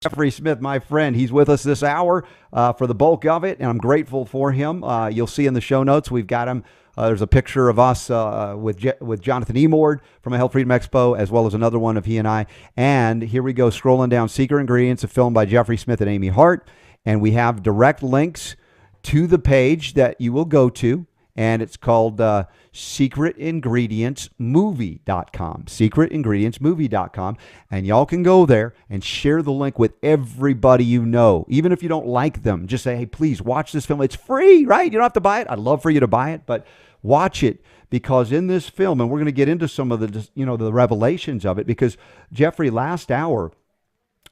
Jeffrey Smith, my friend. He's with us this hour for the bulk of it, and I'm grateful for him. You'll see in the show notes we've got him. There's a picture of us with Jonathan Emord from a Health Freedom Expo, as well as another one of he and I. And here we go, scrolling down Secret Ingredients, a film by Jeffrey Smith and Amy Hart. And we have direct links to the page that you will go to. And it's called secretingredientsmovie.com, secretingredientsmovie.com. And y'all can go there and share the link with everybody you know. Even if you don't like them, just say, hey, please watch this film. It's free, right? You don't have to buy it. I'd love for you to buy it, but watch it, because in this film, and we're going to get into some of the, the revelations of it, because Jeffrey, last hour,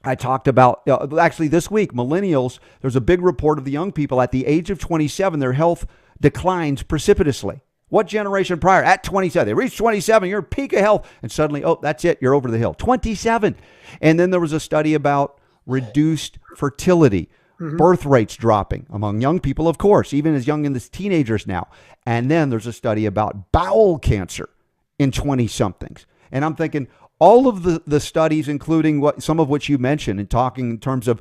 I talked about, actually this week, millennials, there's a big report of the young people at the age of 27, their health declines precipitously. What generation prior? At 27. They reach 27, you're at peak of health, and suddenly, oh, that's it, you're over the hill. 27. And then there was a study about reduced fertility, birth rates dropping among young people, of course, even as young as teenagers now. And then there's a study about bowel cancer in 20-somethings. And I'm thinking, all of the studies, including some of which you mentioned, and talking in terms of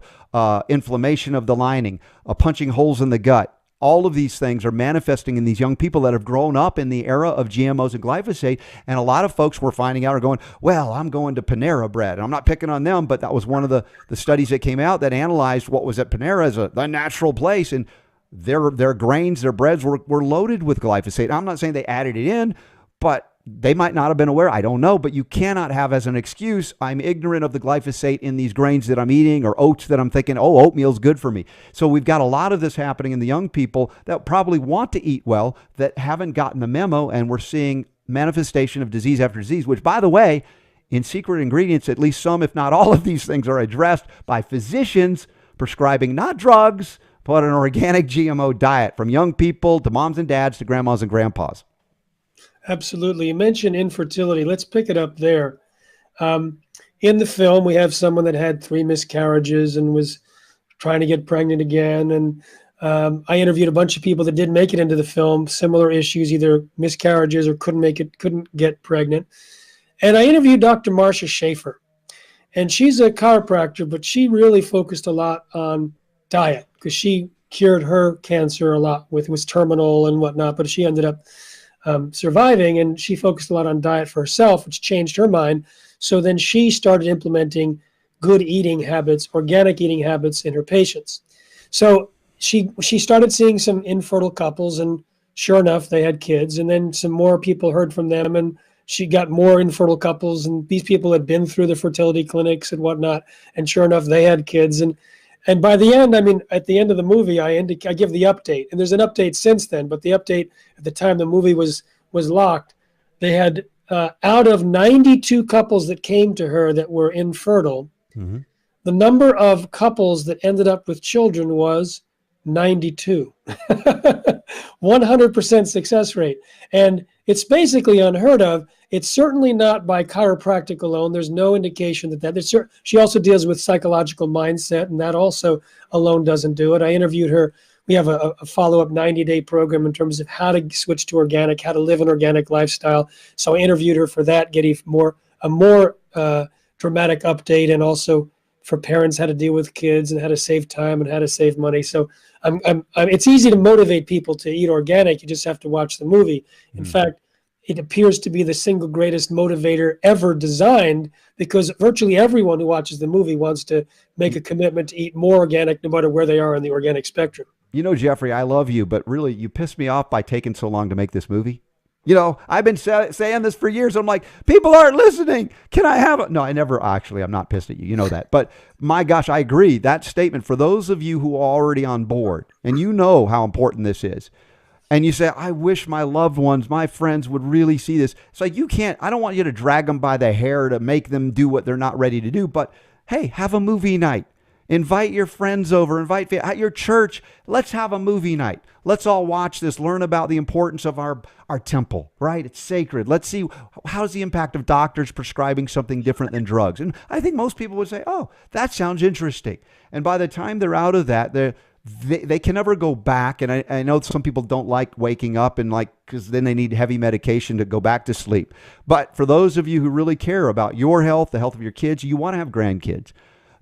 inflammation of the lining, punching holes in the gut, all of these things are manifesting in these young people that have grown up in the era of GMOs and glyphosate. And a lot of folks were finding out are going, well, I'm going to Panera Bread. And I'm not picking on them, but that was one of the studies that came out that analyzed what was at Panera as a natural place. And their grains, their breads were loaded with glyphosate. I'm not saying they added it in, but they might not have been aware. I don't know, but you cannot have as an excuse, I'm ignorant of the glyphosate in these grains that I'm eating, or oats that I'm thinking, oh, oatmeal's good for me. So we've got a lot of this happening in the young people that probably want to eat well, that haven't gotten the memo, and we're seeing manifestation of disease after disease, which, by the way, in Secret Ingredients, at least some, if not all of these things are addressed by physicians prescribing not drugs, but an organic GMO diet, from young people to moms and dads to grandmas and grandpas. Absolutely. You mentioned infertility. Let's pick it up there. In the film, we have someone that had 3 miscarriages and was trying to get pregnant again. And I interviewed a bunch of people that didn't make it into the film, similar issues, either miscarriages or couldn't get pregnant. And I interviewed Dr. Marcia Schaefer. And she's a chiropractor, but she really focused a lot on diet, because she cured her cancer a lot was terminal and whatnot, but she ended up surviving, and she focused a lot on diet for herself, which changed her mind. So then she started implementing good eating habits, organic eating habits in her patients. So she started seeing some infertile couples, and sure enough, they had kids. And then some more people heard from them, and she got more infertile couples, and these people had been through the fertility clinics and whatnot, and sure enough, they had kids. And by the end, at the end of the movie, I give the update, and there's an update since then. But the update at the time the movie was locked, they had out of 92 couples that came to her that were infertile, the number of couples that ended up with children was 92, 100% success rate. And it's basically unheard of. It's certainly not by chiropractic alone. There's no indication that she also deals with psychological mindset, and that also alone doesn't do it. I interviewed her. We have a follow-up 90-day program in terms of how to switch to organic, how to live an organic lifestyle. So I interviewed her for that, getting a more dramatic update, and also for parents how to deal with kids and how to save time and how to save money. So it's easy to motivate people to eat organic. You just have to watch the movie. In fact, it appears to be the single greatest motivator ever designed, because virtually everyone who watches the movie wants to make a commitment to eat more organic, no matter where they are in the organic spectrum. You know, Jeffrey, I love you, but really, you pissed me off by taking so long to make this movie. You know, I've been saying this for years. I'm like, people aren't listening. Can I have it? No, I never actually. I'm not pissed at you. You know that. But my gosh, I agree. That statement, for those of you who are already on board, and you know how important this is, and you say, I wish my loved ones, my friends would really see this. It's like, I don't want you to drag them by the hair to make them do what they're not ready to do. But hey, have a movie night. Invite your friends over, at your church. Let's have a movie night. Let's all watch this, learn about the importance of our temple, right? It's sacred. Let's see, how's the impact of doctors prescribing something different than drugs? And I think most people would say, oh, that sounds interesting. And by the time they're out of that, they can never go back. And I know some people don't like waking up because then they need heavy medication to go back to sleep. But for those of you who really care about your health, the health of your kids, you want to have grandkids.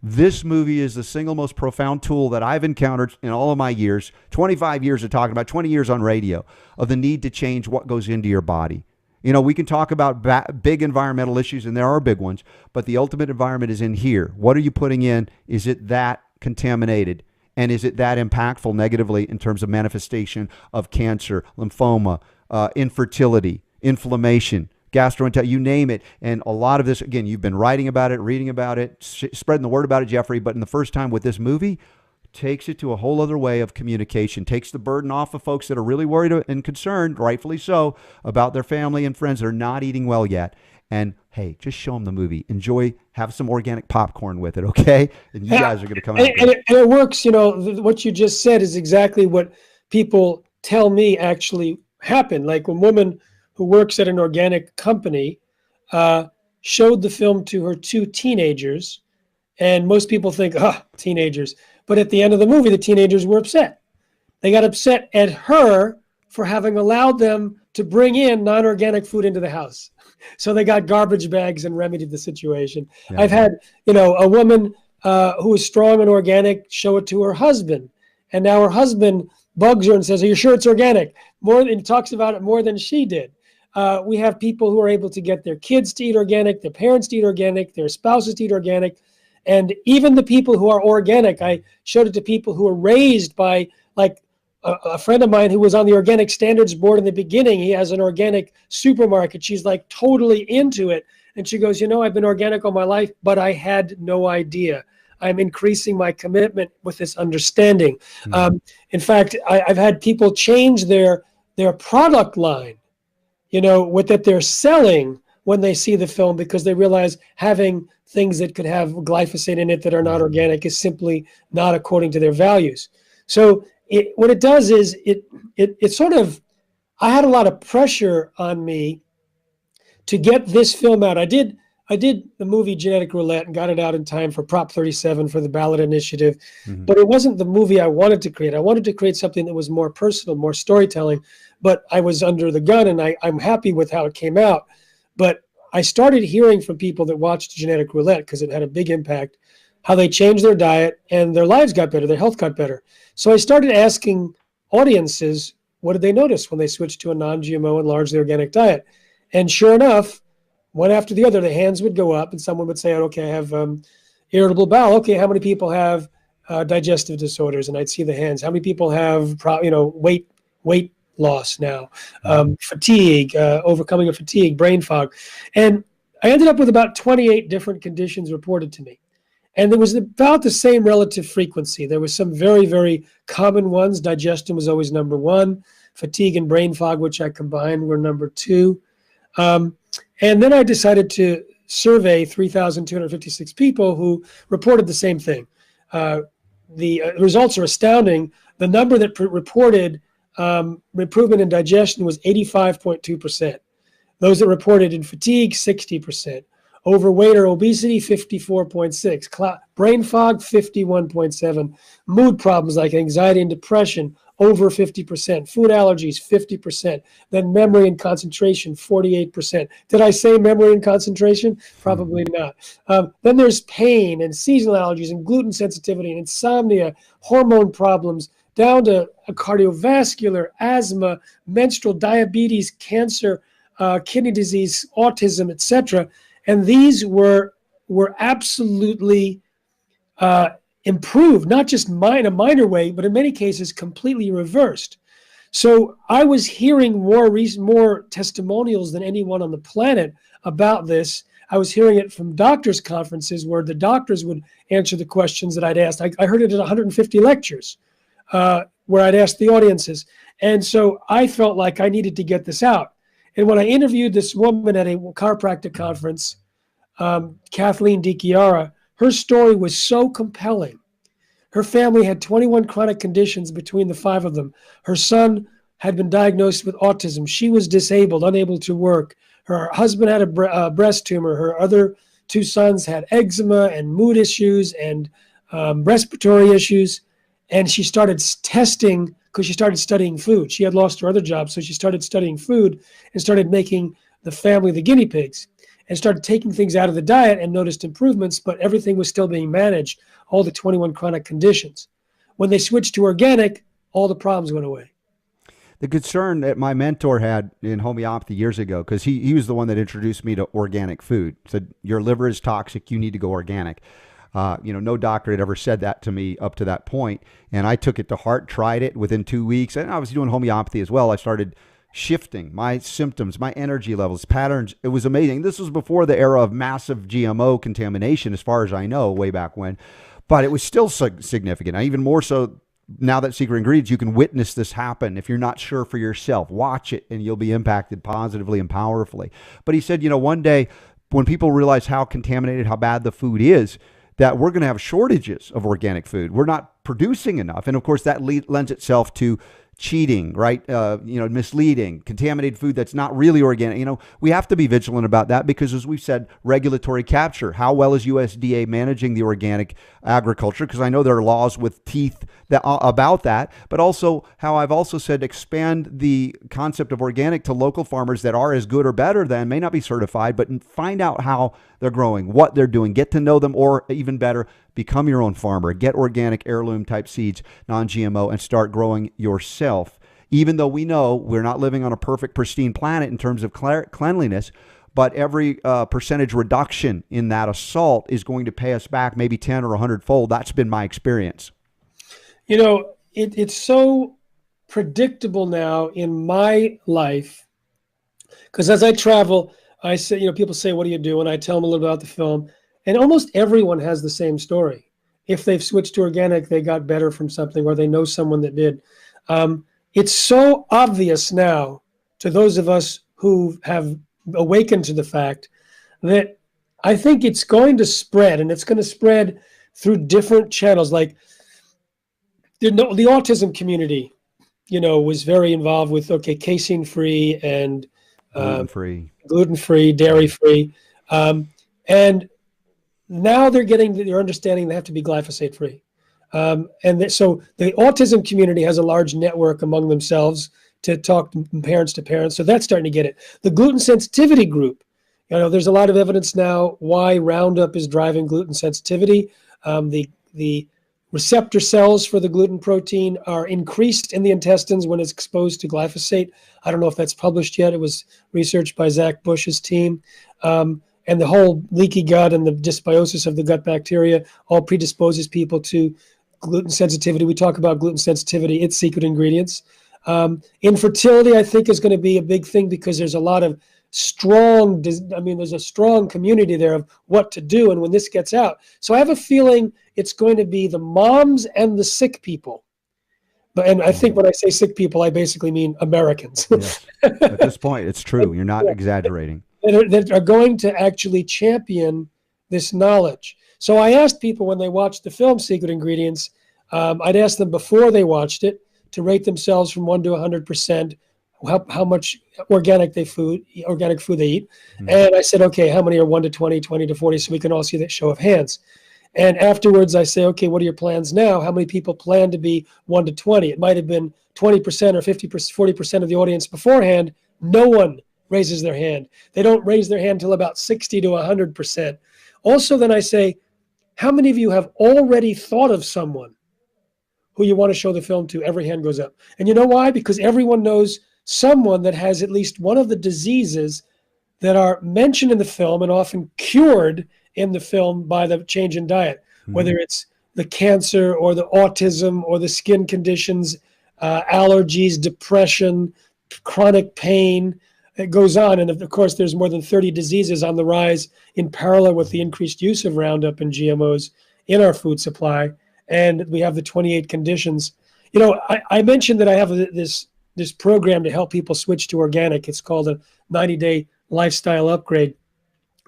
This movie is the single most profound tool that I've encountered in all of my years, 25 years of talking about, 20 years on radio, of the need to change what goes into your body. You know, we can talk about big environmental issues, and there are big ones, but the ultimate environment is in here. What are you putting in? Is it that contaminated? And is it that impactful negatively in terms of manifestation of cancer, lymphoma, infertility, inflammation, gastroenteritis, you name it? And a lot of this, again, you've been writing about it, reading about it, spreading the word about it, Jeffrey, but in the first time with this movie, takes it to a whole other way of communication, takes the burden off of folks that are really worried and concerned, rightfully so, about their family and friends that are not eating well yet. And hey, just show them the movie. Enjoy, have some organic popcorn with it, okay? And you guys are going to come out. And it works. You know, what you just said is exactly what people tell me actually happened. Like a woman who works at an organic company showed the film to her 2 teenagers, and most people think, teenagers. But at the end of the movie, the teenagers were upset. They got upset at her for having allowed them to bring in non-organic food into the house. So they got garbage bags and remedied the situation. Yeah. I've had, a woman who is strong and organic show it to her husband. And now her husband bugs her and says, "Are you sure it's organic?" And talks about it more than she did. We have people who are able to get their kids to eat organic, their parents to eat organic, their spouses to eat organic. And even the people who are organic, I showed it to people who were raised by, like, a friend of mine who was on the organic standards board in the beginning. He has an organic supermarket. She's like totally into it. And she goes, "I've been organic all my life, but I had no idea. I'm increasing my commitment with this understanding." Mm-hmm. In fact, I've had people change their product line, what that they're selling when they see the film, because they realize having things that could have glyphosate in it that are not organic is simply not according to their values. So what it does is it sort of, I had a lot of pressure on me to get this film out. I did the movie Genetic Roulette and got it out in time for Prop 37 for the ballot initiative, but it wasn't the movie I wanted to create. I wanted to create something that was more personal, more storytelling, but I was under the gun, and I'm happy with how it came out. But I started hearing from people that watched Genetic Roulette, because it had a big impact, how they changed their diet and their lives got better, their health got better. So I started asking audiences, what did they notice when they switched to a non-GMO and largely organic diet? And sure enough, one after the other, the hands would go up and someone would say, "Okay, I have irritable bowel." "Okay, how many people have digestive disorders?" And I'd see the hands. "How many people have weight loss now, fatigue, overcoming of fatigue, brain fog?" And I ended up with about 28 different conditions reported to me. And there was about the same relative frequency. There was some very, very common ones. Digestion was always number 1. Fatigue and brain fog, which I combined, were number 2. And then I decided to survey 3,256 people who reported the same thing. The results are astounding. The number that reported improvement in digestion was 85.2%. Those that reported in fatigue, 60%. Overweight or obesity, 54.6. Brain fog, 51.7. Mood problems like anxiety and depression, over 50%. Food allergies, 50%. Then memory and concentration, 48%. Did I say memory and concentration? Probably not. Then there's pain and seasonal allergies and gluten sensitivity and insomnia, hormone problems, down to cardiovascular, asthma, menstrual diabetes, cancer, kidney disease, autism, etc. And these were absolutely improved, not just in a minor way, but in many cases completely reversed. So I was hearing more testimonials than anyone on the planet about this. I was hearing it from doctors' conferences where the doctors would answer the questions that I'd asked. I heard it at 150 lectures where I'd asked the audiences. And so I felt like I needed to get this out. And when I interviewed this woman at a chiropractic conference, Kathleen DiChiara, her story was so compelling. Her family had 21 chronic conditions between the 5 of them. Her son had been diagnosed with autism. She was disabled, unable to work. Her husband had a breast tumor. Her other 2 sons had eczema and mood issues and respiratory issues. And she started testing because she started studying food. She had lost her other job, so she started studying food and started making the family the guinea pigs. and started taking things out of the diet and noticed improvements, but everything was still being managed, all the 21 chronic conditions. When they switched to organic, all the problems went away. The concern that my mentor had in homeopathy years ago, because he was the one that introduced me to organic food, said, your liver is toxic, you need to go organic. No doctor had ever said that to me up to that point. And I took it to heart, tried it within 2 weeks. And I was doing homeopathy as well. I started shifting my symptoms, my energy levels, patterns. It was amazing. This was before the era of massive GMO contamination, as far as I know, way back when. But it was still significant. Even more so now that Secret Ingredients, you can witness this happen. If you're not sure for yourself, watch it and you'll be impacted positively and powerfully. But he said, one day when people realize how contaminated, how bad the food is, that we're going to have shortages of organic food. We're not producing enough. And of course, that lends itself to cheating, right? Misleading, contaminated food that's not really organic. We have to be vigilant about that because, as we've said, regulatory capture. How well is USDA managing the organic agriculture? Because I know there are laws with teeth about that, but also how I've also said expand the concept of organic to local farmers that are as good or better than, may not be certified, but find out how they're growing, what they're doing, get to know them, or even better, become your own farmer, get organic heirloom type seeds, non-GMO, and start growing yourself. Even though we know we're not living on a perfect, pristine planet in terms of cleanliness, but every percentage reduction in that assault is going to pay us back maybe 10 or 100-fold. That's been my experience. It's so predictable now in my life, because as I travel, I say, people say, what do you do? And I tell them a little about the film. And almost everyone has the same story. If they've switched to organic, they got better from something, or they know someone that did. It's so obvious now to those of us who have awakened to the fact that I think it's going to spread, and it's going to spread through different channels. Like the autism community, was very involved with, casein-free and gluten-free, dairy-free. And now they're understanding they have to be glyphosate-free. So the autism community has a large network among themselves to talk parents to parents. So that's starting to get it. The gluten sensitivity group, there's a lot of evidence now why Roundup is driving gluten sensitivity. The receptor cells for the gluten protein are increased in the intestines when it's exposed to glyphosate. I don't know if that's published yet. It was researched by Zach Bush's team. And the whole leaky gut and the dysbiosis of the gut bacteria all predisposes people to gluten sensitivity. We talk about gluten sensitivity, its secret ingredients. Infertility, I think, is going to be a big thing because there's a lot of there's a strong community there of what to do. And when this gets out, so I have a feeling it's going to be the moms and the sick people. And I think when I say sick people, I basically mean Americans. Yes. At this point, it's true. You're not exaggerating. That are going to actually champion this knowledge. So I asked people when they watched the film Secret Ingredients, I'd ask them before they watched it to rate themselves from 1 to 100%, how much organic food they eat. Mm-hmm. And I said, okay, how many are 1 to 20, 20 to 40, so we can all see that show of hands. And afterwards I say, okay, what are your plans now? How many people plan to be 1 to 20? It might have been 20% or 50%, 40% of the audience beforehand. No one raises their hand. They don't raise their hand till about 60 to 100%. Also, then I say, how many of you have already thought of someone who you want to show the film to? Every hand goes up. And you know why? Because everyone knows someone that has at least one of the diseases that are mentioned in the film and often cured in the film by the change in diet, whether it's the cancer or the autism or the skin conditions, allergies, depression, chronic pain. It goes on. And of course, there's more than 30 diseases on the rise in parallel with the increased use of Roundup and GMOs in our food supply. And we have the 28 conditions. I mentioned that I have this program to help people switch to organic. It's called a 90-day lifestyle upgrade.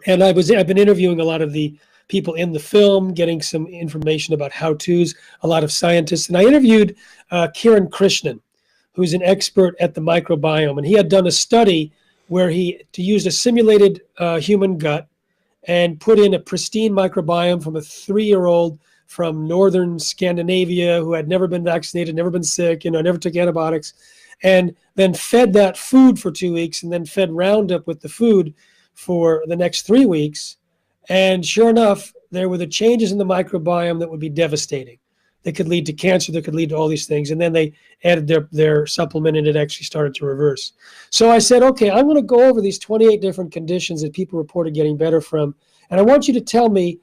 And I've been interviewing a lot of the people in the film, getting some information about how-tos, a lot of scientists. And I interviewed Kiran Krishnan, who's an expert at the microbiome. And he had done a study where he used a simulated human gut and put in a pristine microbiome from a 3-year-old from northern Scandinavia who had never been vaccinated, never been sick, never took antibiotics, and then fed that food for 2 weeks and then fed Roundup with the food for the next 3 weeks. And sure enough, there were the changes in the microbiome that would be devastating. That could lead to cancer, that could lead to all these things. And then they added their supplement and it actually started to reverse. So I said, okay, I'm going to go over these 28 different conditions that people reported getting better from. And I want you to tell me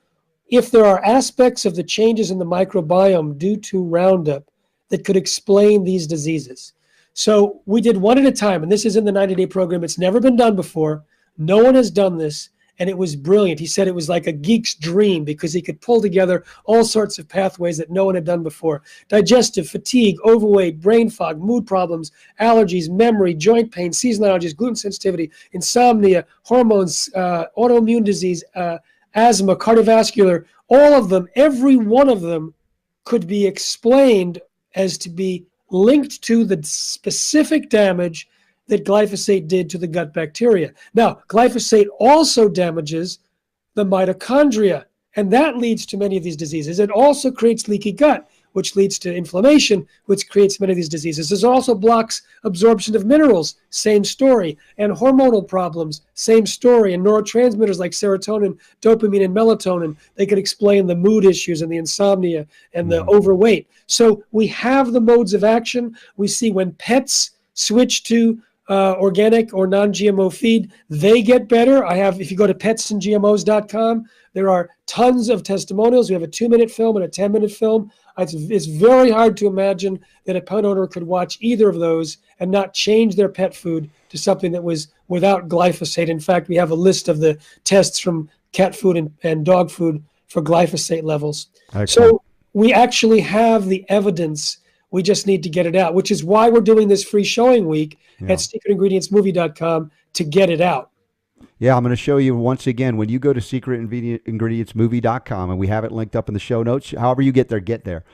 if there are aspects of the changes in the microbiome due to Roundup that could explain these diseases. So we did one at a time, and this is in the 90-day program. It's never been done before. No one has done this. And it was brilliant. He said it was like a geek's dream because he could pull together all sorts of pathways that no one had done before. Digestive, fatigue, overweight, brain fog, mood problems, allergies, memory, joint pain, seasonal allergies, gluten sensitivity, insomnia, hormones, autoimmune disease, asthma, cardiovascular, all of them, every one of them could be explained as to be linked to the specific damage that glyphosate did to the gut bacteria. Now, glyphosate also damages the mitochondria, and that leads to many of these diseases. It also creates leaky gut, which leads to inflammation, which creates many of these diseases. It also blocks absorption of minerals, same story, and hormonal problems, same story, and neurotransmitters like serotonin, dopamine, and melatonin. They could explain the mood issues and the insomnia and the overweight. So we have the modes of action. We see when pets switch to organic or non-GMO feed, they get better. If you go to petsandgmos.com, there are tons of testimonials. We have a 2-minute film and a 10-minute film. It's very hard to imagine that a pet owner could watch either of those and not change their pet food to something that was without glyphosate. In fact, we have a list of the tests from cat food and dog food for glyphosate levels. Excellent. So we actually have the evidence. We just need to get it out, which is why we're doing this free showing week at secretingredientsmovie.com to get it out. Yeah, I'm going to show you once again, when you go to secretingredientsmovie.com, and we have it linked up in the show notes, however you get there.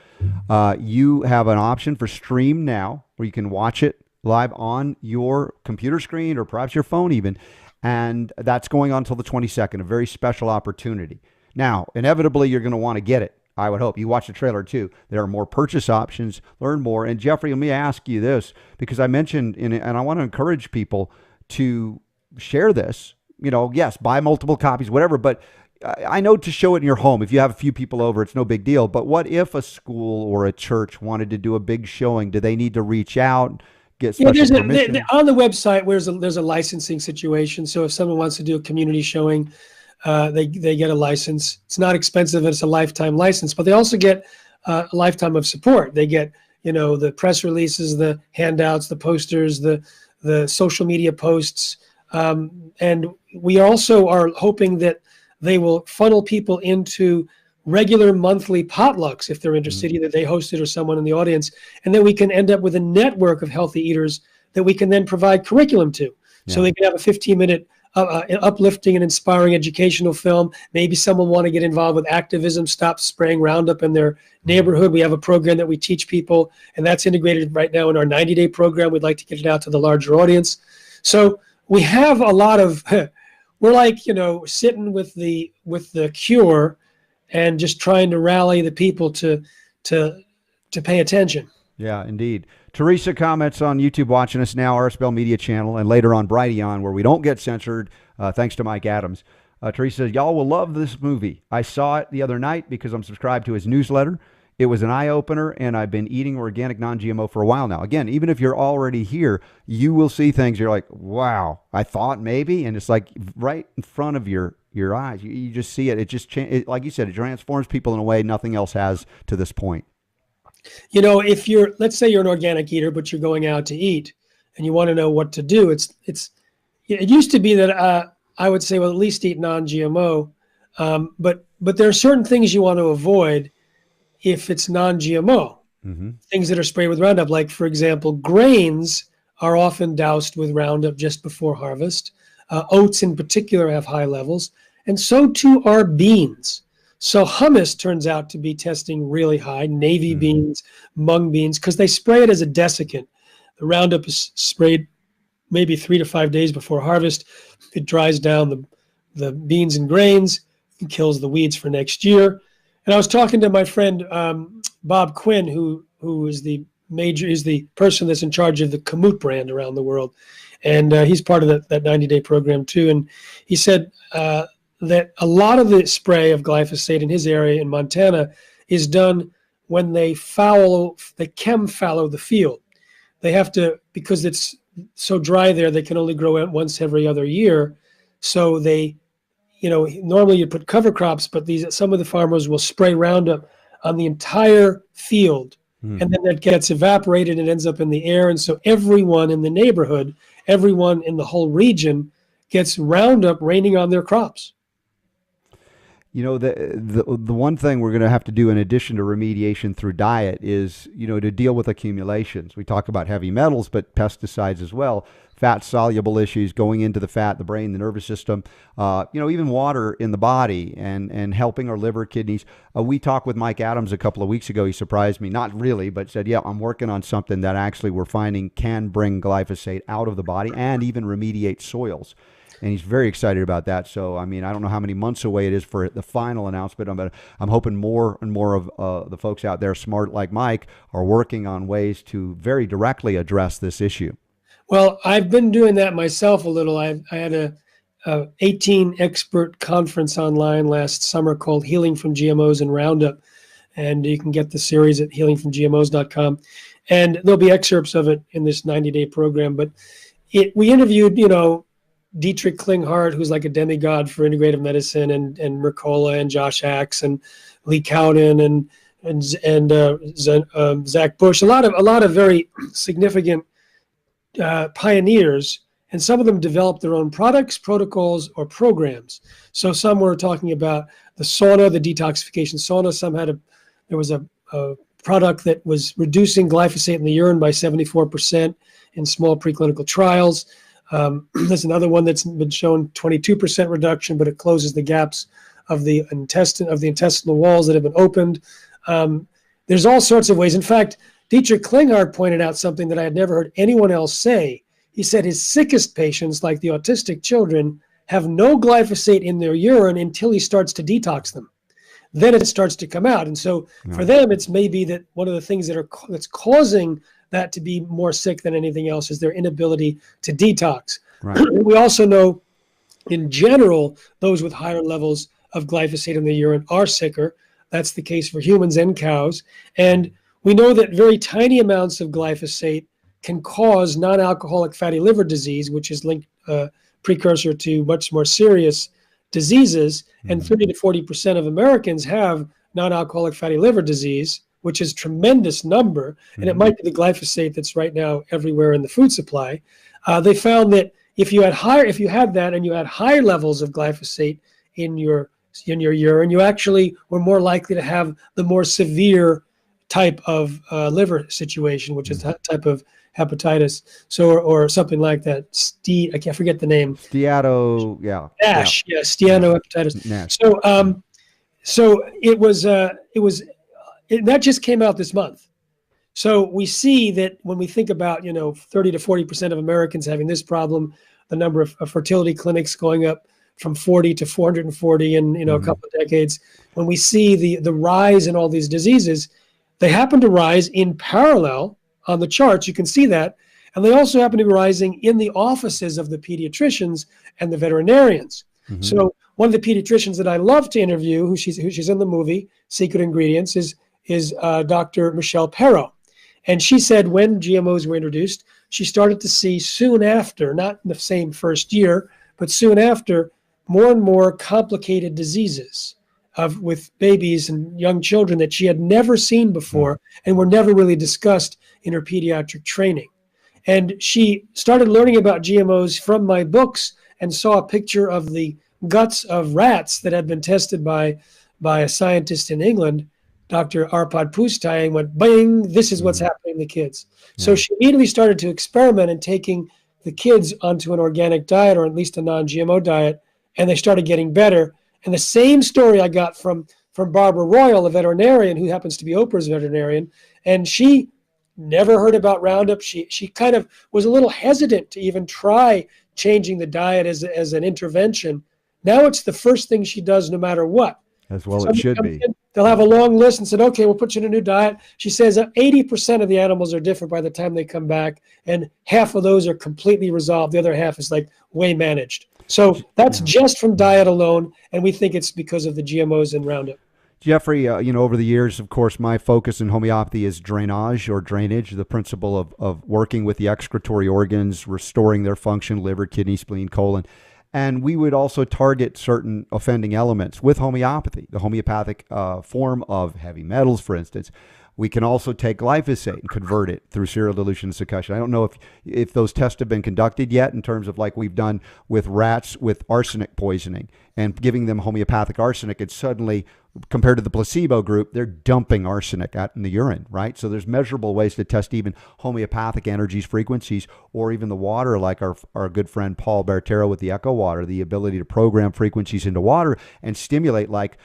You have an option for Stream Now, where you can watch it live on your computer screen or perhaps your phone even, and that's going on until the 22nd, a very special opportunity. Now, inevitably, you're going to want to get it. I would hope. You watch the trailer too. There are more purchase options, learn more. And Jeffrey, let me ask you this, because I mentioned, and I want to encourage people to share this, yes, buy multiple copies, whatever, but I know to show it in your home. If you have a few people over, it's no big deal. But what if a school or a church wanted to do a big showing? Do they need to reach out, get special permission? On the website, there's a licensing situation. So if someone wants to do a community showing, they get a license. It's not expensive, and it's a lifetime license, but they also get a lifetime of support. They get, the press releases, the handouts, the posters, the social media posts. And we also are hoping that they will funnel people into regular monthly potlucks if they're interested, either they host it or someone in the audience. And then we can end up with a network of healthy eaters that we can then provide curriculum to. Yeah. So they can have a 15-minute uplifting and inspiring educational film. Maybe someone want to get involved with activism, stop spraying Roundup in their neighborhood. We have a program that we teach people, and that's integrated right now in our 90-day program. We'd like to get it out to the larger audience. So we have a lot of, we're like, sitting with the cure and just trying to rally the people to pay attention. Yeah, indeed. Teresa comments on YouTube, watching us now, RSBell Media Channel, and later on Brighteon, where we don't get censored, thanks to Mike Adams. Teresa says, y'all will love this movie. I saw it the other night because I'm subscribed to his newsletter. It was an eye-opener, and I've been eating organic non-GMO for a while now. Again, even if you're already here, you will see things you're like, wow, I thought maybe, and it's like right in front of your eyes. You just see it. It just, like you said, it transforms people in a way nothing else has to this point. If let's say you're an organic eater, but you're going out to eat and you want to know what to do, it used to be that I would say, well, at least eat non-GMO. But there are certain things you want to avoid if it's non-GMO, things that are sprayed with Roundup. Like, for example, grains are often doused with Roundup just before harvest. Oats in particular have high levels, and so too are beans. So hummus turns out to be testing really high, navy beans, mung beans, because they spray it as a desiccant. The Roundup is sprayed maybe 3 to 5 days before harvest. It dries down the beans and grains and kills the weeds for next year. And I was talking to my friend Bob Quinn, who is the person that's in charge of the Kamut brand around the world. and he's part of that 90-day program too. And he said that a lot of the spray of glyphosate in his area in Montana is done when they chem fallow the field. They have to, because it's so dry there, they can only grow it once every other year. So they, normally you put cover crops, but some of the farmers will spray Roundup on the entire field. And then that gets evaporated and ends up in the air. And so everyone in the neighborhood, everyone in the whole region gets Roundup raining on their crops. The one thing we're going to have to do in addition to remediation through diet is, to deal with accumulations. We talk about heavy metals, but pesticides as well, fat soluble issues going into the fat, the brain, the nervous system, even water in the body and helping our liver, kidneys. We talked with Mike Adams a couple of weeks ago. He surprised me, not really, but said, yeah, I'm working on something that actually we're finding can bring glyphosate out of the body and even remediate soils. And he's very excited about that. So, I don't know how many months away it is for the final announcement, but I'm hoping more and more of the folks out there smart like Mike are working on ways to very directly address this issue. Well, I've been doing that myself a little. I had a 18 expert conference online last summer called Healing from GMOs and Roundup. And you can get the series at healingfromgmos.com. And there'll be excerpts of it in this 90-day program. But we interviewed, Dietrich Klinghardt, who's like a demigod for integrative medicine, and Mercola and Josh Axe and Lee Cowden and Zach Bush, a lot of very significant pioneers, and some of them developed their own products, protocols, or programs. So some were talking about the sauna, the detoxification sauna. There was a product that was reducing glyphosate in the urine by 74% in small preclinical trials. There's another one that's been shown 22% reduction, but it closes the gaps of the intestinal walls that have been opened. There's all sorts of ways. In fact, Dietrich Klinghardt pointed out something that I had never heard anyone else say. He said his sickest patients, like the autistic children, have no glyphosate in their urine until he starts to detox them. Then it starts to come out. And so for them, it's maybe that one of the things that's causing that to be more sick than anything else is their inability to detox. Right. We also know, in general, those with higher levels of glyphosate in the urine are sicker. That's the case for humans and cows. And we know that very tiny amounts of glyphosate can cause non-alcoholic fatty liver disease, which is linked precursor to much more serious diseases. And 30 to 40% of Americans have non-alcoholic fatty liver disease, which is a tremendous number, and it might be the glyphosate that's right now everywhere in the food supply. They found that if you had that and you had higher levels of glyphosate in your urine, you actually were more likely to have the more severe type of liver situation, which is that type of hepatitis, or something like that. I can't forget the name. Steato, yeah. NASH, yeah, steatohepatitis. NASH. So it was that just came out this month. So we see that when we think about 30 to 40% of Americans having this problem, the number of fertility clinics going up from 40 to 440 in a couple of decades. When we see the rise in all these diseases, they happen to rise in parallel on the charts. You can see that. And they also happen to be rising in the offices of the pediatricians and the veterinarians. So one of the pediatricians that I love to interview, who she's in the movie Secret Ingredients, is Dr. Michelle Perro. And she said when GMOs were introduced, she started to see soon after, not in the same first year, but soon after, more and more complicated diseases with babies and young children that she had never seen before and were never really discussed in her pediatric training. And she started learning about GMOs from my books and saw a picture of the guts of rats that had been tested by a scientist in England, Dr. Arpad Pusztai, and went, bang, this is what's happening to the kids. So she immediately started to experiment in taking the kids onto an organic diet, or at least a non-GMO diet, and they started getting better. And the same story I got from Barbara Royal, a veterinarian who happens to be Oprah's veterinarian, and she never heard about Roundup. She kind of was a little hesitant to even try changing the diet as an intervention. Now it's the first thing she does no matter what. As well it Somebody should comes be. in, they'll have a long list and said, okay, we'll put you in a new diet. She says 80% of the animals are different by the time they come back, and half of those are completely resolved. The other half is like way managed. So that's Yeah. just from diet alone, and we think it's because of the GMOs and Roundup. Jeffrey, over the years, of course, my focus in homeopathy is drainage or drainage, the principle of working with the excretory organs, restoring their function, liver, kidney, spleen, colon. And we would also target certain offending elements with homeopathy, the homeopathic form of heavy metals, for instance. We can also take glyphosate and convert it through serial dilution and succussion. I don't know if those tests have been conducted yet in terms of like we've done with rats with arsenic poisoning and giving them homeopathic arsenic, and suddenly, compared to the placebo group, they're dumping arsenic out in the urine, right? So there's measurable ways to test even homeopathic energies, frequencies, or even the water, like our good friend Paul Bertero with the Echo Water, the ability to program frequencies into water and stimulate, like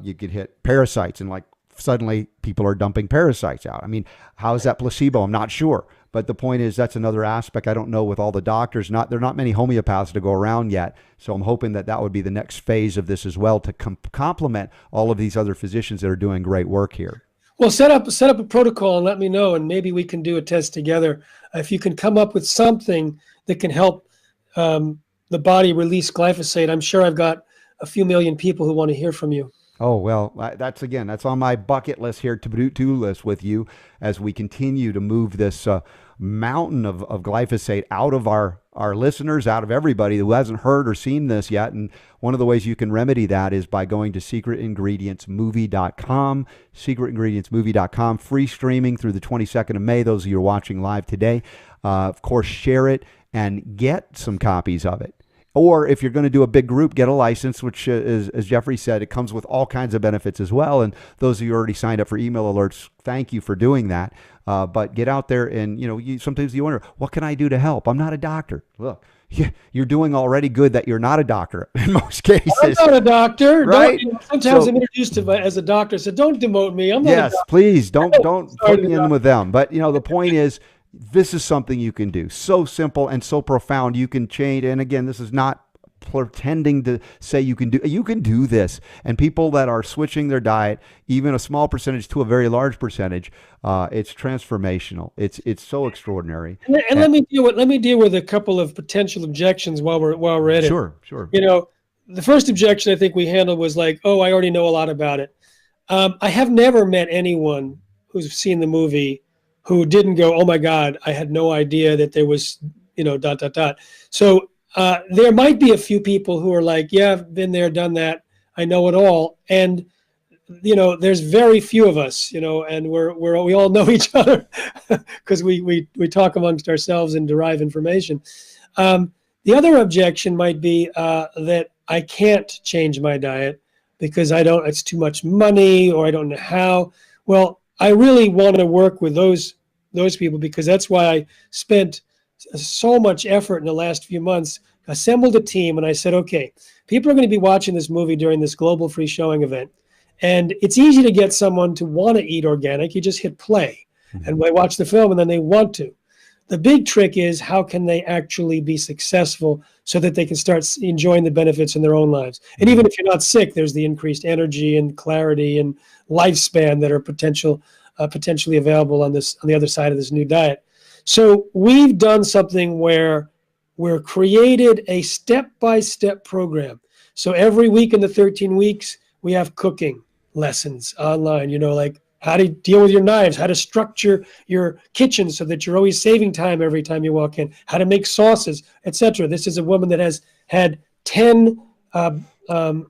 you could hit parasites and like suddenly people are dumping parasites out. I mean, how is that placebo? I'm not sure. But the point is, that's another aspect. I don't know with all the doctors. There are not many homeopaths to go around yet. So I'm hoping that would be the next phase of this as well, to complement all of these other physicians that are doing great work here. Well, set up a protocol and let me know, and maybe we can do a test together. If you can come up with something that can help the body release glyphosate, I'm sure I've got a few million people who want to hear from you. Oh, well, that's on my bucket list here, to-do list with you, as we continue to move this mountain of glyphosate out of our listeners, out of everybody who hasn't heard or seen this yet. And one of the ways you can remedy that is by going to secretingredientsmovie.com, secretingredientsmovie.com, free streaming through the 22nd of May, those of you who are watching live today. Of course, share it and get some copies of it. Or if you're going to do a big group, get a license, which is, as Jeffrey said, it comes with all kinds of benefits as well. And those of you who already signed up for email alerts, thank you for doing that. But get out there and, sometimes you wonder, what can I do to help? I'm not a doctor. Look, you're doing already good that you're not a doctor in most cases. I'm not a doctor, right? Sometimes I'm introduced to as a doctor, so don't demote me. I'm not a doctor. Please don't put me in with them. But the point is, this is something you can do. So simple and so profound. You can change. And again, this is not pretending to say you can do this. And people that are switching their diet, even a small percentage to a very large percentage, it's transformational. It's so extraordinary. And let me deal with a couple of potential objections while we're at it. Sure. The first objection I think we handled was like, oh, I already know a lot about it. I have never met anyone who's seen the movie who didn't go, oh my God, I had no idea that there was, ... So there might be a few people who are like, yeah, I've been there, done that. I know it all. And, there's very few of us, and we all know each other because we talk amongst ourselves and derive information. The other objection might be that I can't change my diet because it's too much money, or I don't know how. Well, I really want to work with those people, because that's why I spent so much effort in the last few months, assembled a team, and I said, okay, people are going to be watching this movie during this global free showing event. And it's easy to get someone to want to eat organic. You just hit play and they watch the film and then they want to. The big trick is, how can they actually be successful so that they can start enjoying the benefits in their own lives? And even if you're not sick, there's the increased energy and clarity and lifespan that are potentially available on the other side of this new diet. So we've done something where we're created a step-by-step program. So every week in the 13 weeks, we have cooking lessons online, like how to deal with your knives, how to structure your kitchen so that you're always saving time every time you walk in, how to make sauces, etc. This is a woman that has had 10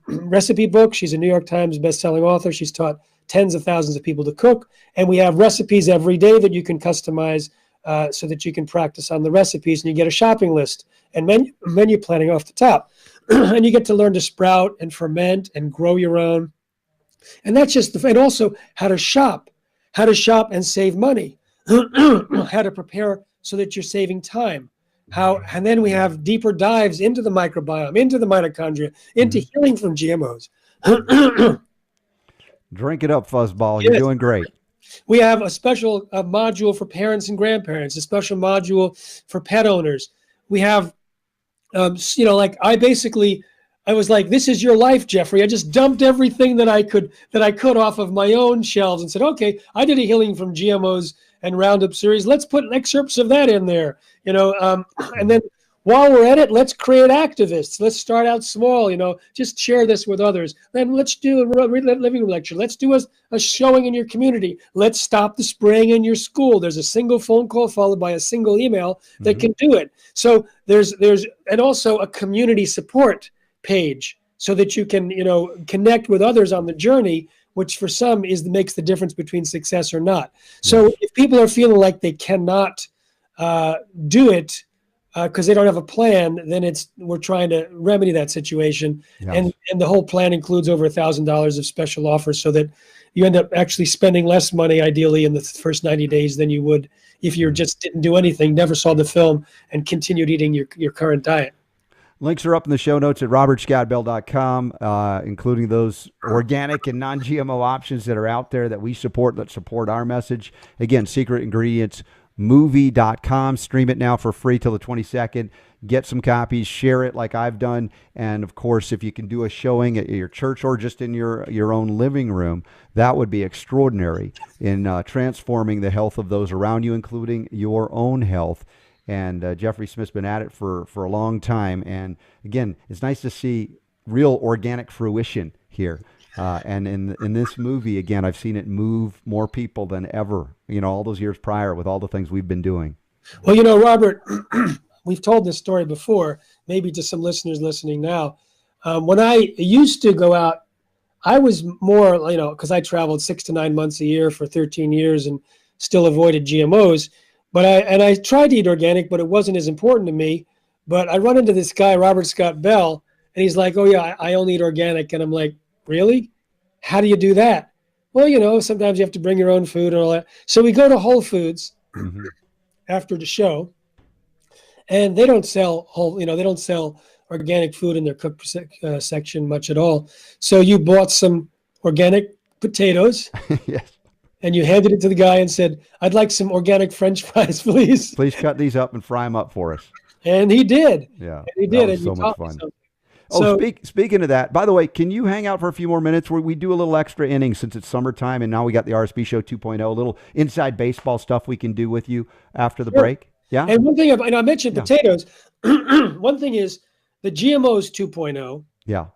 recipe books. She's a New York Times bestselling author. She's taught tens of thousands of people to cook. And we have recipes every day that you can customize so that you can practice on the recipes, and you get a shopping list and menu planning off the top. And you get to learn to sprout and ferment and grow your own. And that's just and also how to shop and save money, how to prepare so that you're saving time. And then we have deeper dives into the microbiome, into the mitochondria, into healing from GMOs. Drink it up, Fuzzball. You're doing great. We have a special module for parents and grandparents, a special module for pet owners. We have, I I was like, this is your life, Jeffrey. I just dumped everything that I could off of my own shelves and said, okay, I did a healing from GMOs and Roundup series. Let's put excerpts of that in there, and then while we're at it, let's create activists. Let's start out small, just share this with others. Then let's do a living room lecture. Let's do a showing in your community. Let's stop the spraying in your school. There's a single phone call followed by a single email that can do it. So there's and also a community support page so that you can, connect with others on the journey, which for some makes the difference between success or not. So if people are feeling like they cannot do it, because they don't have a plan, then we're trying to remedy that situation. Yes. And the whole plan includes over $1,000 of special offers so that you end up actually spending less money, ideally, in the first 90 days than you would if you just didn't do anything, never saw the film, and continued eating your current diet. Links are up in the show notes at robertscottbell.com, including those organic and non-GMO options that are out there that we support, that support our message. Again, Secret Ingredients movie.com. Stream it now for free till the 22nd. Get some copies, share it like I've done. And of course, if you can do a showing at your church or just in your own living room, that would be extraordinary in transforming the health of those around you, including your own health. And Jeffrey Smith's been at it for a long time. And again, it's nice to see real organic fruition here. And in this movie, again, I've seen it move more people than ever, all those years prior with all the things we've been doing. Well, Robert, we've told this story before, maybe to some listeners listening now. When I used to go out, I was more, because I traveled 6 to 9 months a year for 13 years and still avoided GMOs. But I tried to eat organic, but it wasn't as important to me. But I run into this guy, Robert Scott Bell, and he's like, oh, yeah, I only eat organic. And I'm like, really? How do you do that? Well, sometimes you have to bring your own food and all that. So we go to Whole Foods after the show, and they don't sell they don't sell organic food in their cooked section much at all. So you bought some organic potatoes. Yes. And you handed it to the guy and said, I'd like some organic French fries, please. Please cut these up and fry them up for us. And he did. Yeah. And he did. That was so much fun. So, speaking of that, by the way, can you hang out for a few more minutes where we do a little extra inning since it's summertime and now we got the RSB Show 2.0, a little inside baseball stuff we can do with you after the break? Yeah. And one thing, I mentioned potatoes. One thing is the GMOs 2.0. Yeah.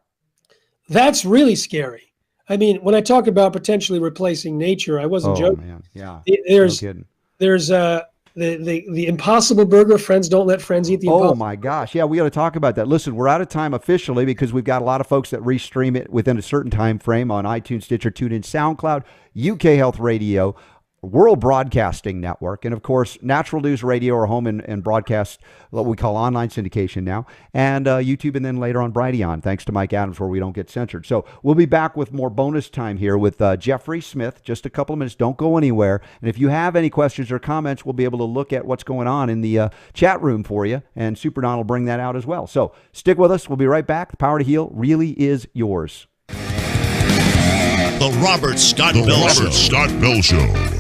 That's really scary. I mean, when I talk about potentially replacing nature, I wasn't joking. Man. Yeah. There's no kidding. There's the Impossible Burger. Friends don't let friends eat the Impossible. Oh my gosh. Yeah, we got to talk about that. Listen, we're out of time officially because we've got a lot of folks that restream it within a certain time frame on iTunes, Stitcher, TuneIn, SoundCloud, UK Health Radio, World Broadcasting Network, and of course, Natural News Radio, our home and broadcast, what we call online syndication now, and YouTube, and then later on Brighteon, thanks to Mike Adams, where we don't get censored. So we'll be back with more bonus time here with Jeffrey Smith, just a couple of minutes. Don't go anywhere. And if you have any questions or comments, we'll be able to look at what's going on in the chat room for you, and Super Don will bring that out as well. So stick with us. We'll be right back. The power to heal really is yours. The Robert Scott Bell Show.